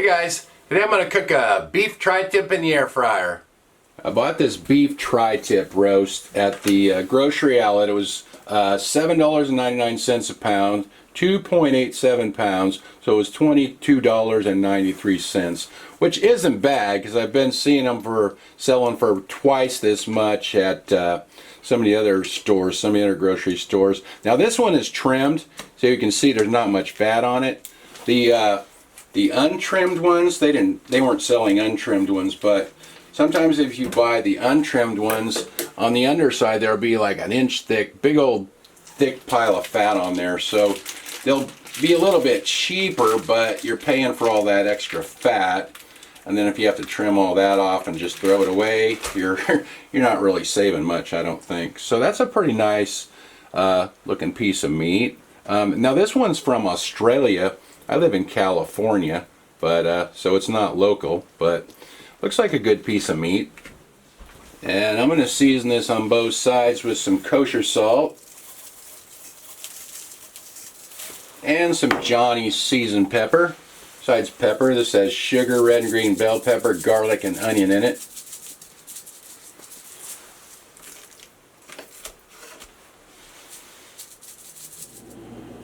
guys, today I'm going to cook a beef tri-tip in the air fryer. I bought this beef tri-tip roast at the grocery outlet. It was $7.99 a pound, 2.87 pounds, so it was $22.93, which isn't bad because I've been seeing them selling for twice this much at some of the other stores, some of the other grocery stores. Now this one is trimmed, so you can see there's not much fat on it. The untrimmed ones, they weren't selling untrimmed ones, but sometimes if you buy the untrimmed ones, on the underside there'll be like an inch thick, big old thick pile of fat on there. So they'll be a little bit cheaper, but you're paying for all that extra fat. And then if you have to trim all that off and just throw it away, you're not really saving much, I don't think. So that's a pretty nice looking piece of meat. Now this one's from Australia. I live in California, but so it's not local, but looks like a good piece of meat. And I'm going to season this on both sides with some kosher salt and some Johnny's seasoned pepper. Besides pepper, this has sugar, red and green bell pepper, garlic, and onion in it.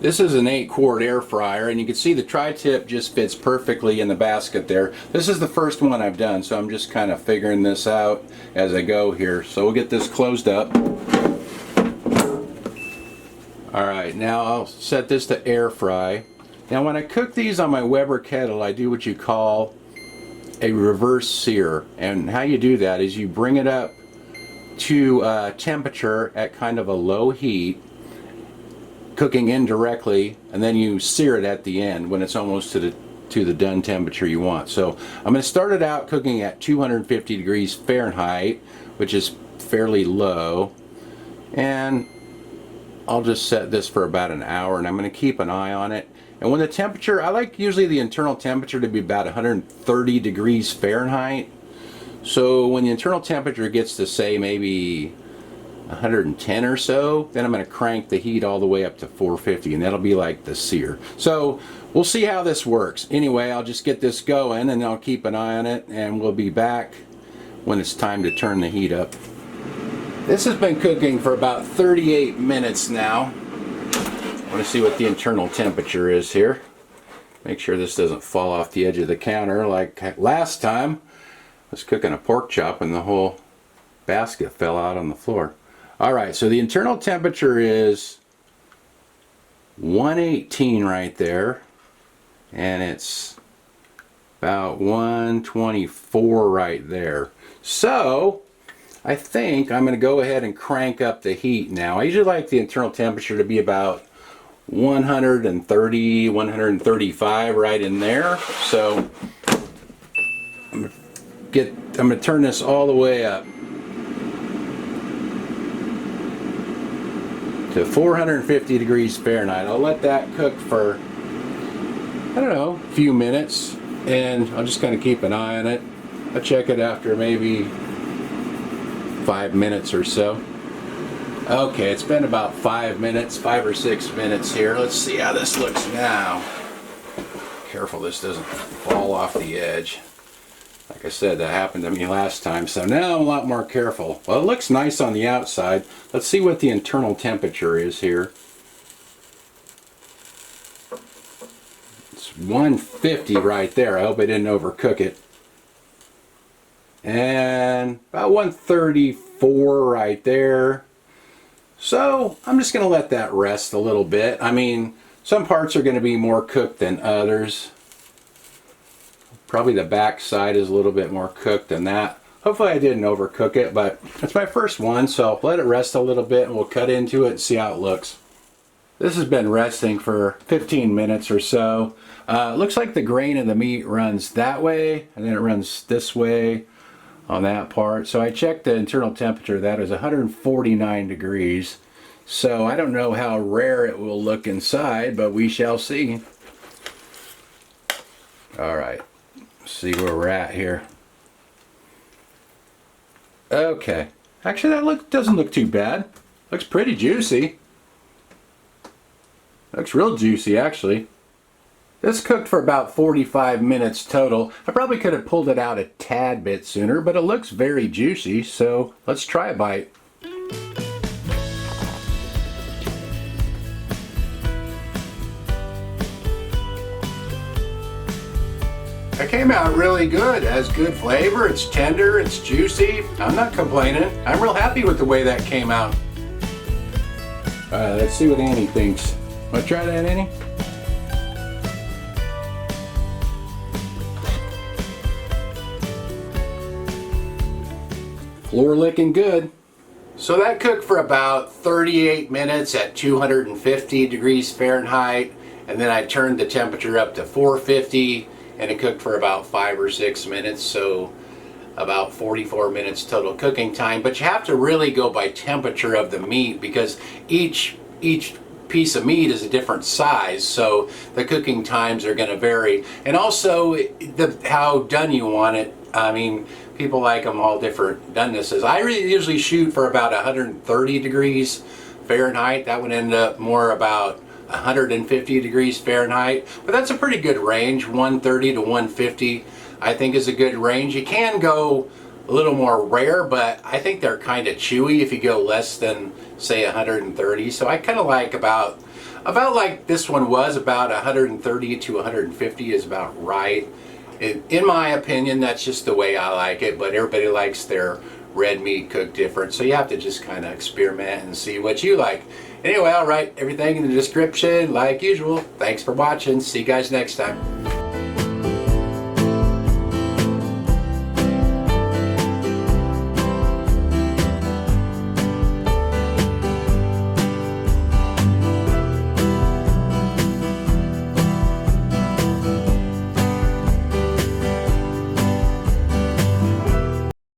This is an 8-quart air fryer, and you can see the tri-tip just fits perfectly in the basket there. This is the first one I've done, so I'm just kind of figuring this out as I go here. So we'll get this closed up. Alright, now I'll set this to air fry. Now when I cook these on my Weber kettle, I do what you call a reverse sear. And how you do that is you bring it up to temperature at kind of a low heat, cooking indirectly, and then you sear it at the end when it's almost to the done temperature you want. So I'm going to start it out cooking at 250 degrees Fahrenheit, which is fairly low, and I'll just set this for about an hour, and I'm going to keep an eye on it. And when the temperature, I like usually the internal temperature to be about 130 degrees Fahrenheit. So when the internal temperature gets to say maybe 110 or so, then I'm going to crank the heat all the way up to 450, and that'll be like the sear. So we'll see how this works. Anyway, I'll just get this going and I'll keep an eye on it, and we'll be back when it's time to turn the heat up. This has been cooking for about 38 minutes now. I want to see what the internal temperature is here. Make sure this doesn't fall off the edge of the counter like last time. I was cooking a pork chop and the whole basket fell out on the floor. Alright, so the internal temperature is 118 right there, and it's about 124 right there. So I think I'm going to go ahead and crank up the heat now. I usually like the internal temperature to be about 130, 135 right in there. So I'm going to turn this all the way up to 450 degrees Fahrenheit. I'll let that cook for, I don't know, a few minutes, and I'll just kind of keep an eye on it. I'll check it after maybe 5 minutes or so. Okay, it's been about 5 minutes, 5 or 6 minutes here. Let's see how this looks now. Careful this doesn't fall off the edge. Like I said, that happened to me last time, so now I'm a lot more careful. Well, it looks nice on the outside. Let's see what the internal temperature is here. It's 150 right there. I hope I didn't overcook it. And about 134 right there. So I'm just going to let that rest a little bit. I mean, some parts are going to be more cooked than others. Probably the back side is a little bit more cooked than that. Hopefully I didn't overcook it, but it's my first one, so let it rest a little bit and we'll cut into it and see how it looks. This has been resting for 15 minutes or so. Looks like the grain of the meat runs that way, and then it runs this way on that part. So I checked the internal temperature. That is 149 degrees. So I don't know how rare it will look inside, but we shall see. Alright, see where we're at here. Okay, actually that doesn't look too bad. Looks pretty juicy. Looks real juicy actually. This cooked for about 45 minutes total. I probably could have pulled it out a tad bit sooner, but it looks very juicy, so let's try a bite. It came out really good. It has good flavor, it's tender, it's juicy. I'm not complaining. I'm real happy with the way that came out. Let's see what Annie thinks. Want to try that, Annie? Floor licking good. So that cooked for about 38 minutes at 250 degrees Fahrenheit, and then I turned the temperature up to 450, and it cooked for about 5 or 6 minutes, so about 44 minutes total cooking time. But you have to really go by temperature of the meat, because each piece of meat is a different size, so the cooking times are going to vary, and also how done you want it. I mean, people like them all different donenesses. I really usually shoot for about 130 degrees Fahrenheit. That would end up more about 150 degrees Fahrenheit, but that's a pretty good range. 130 to 150 I think is a good range. You can go a little more rare, but I think they're kind of chewy if you go less than, say, 130. So I kind of like about like this one was, about 130 to 150 is about right. In my opinion, that's just the way I like it, but everybody likes their red meat cooked different, so you have to just kind of experiment and see what you like. Anyway, I'll write everything in the description like usual. Thanks for watching. See you guys next time.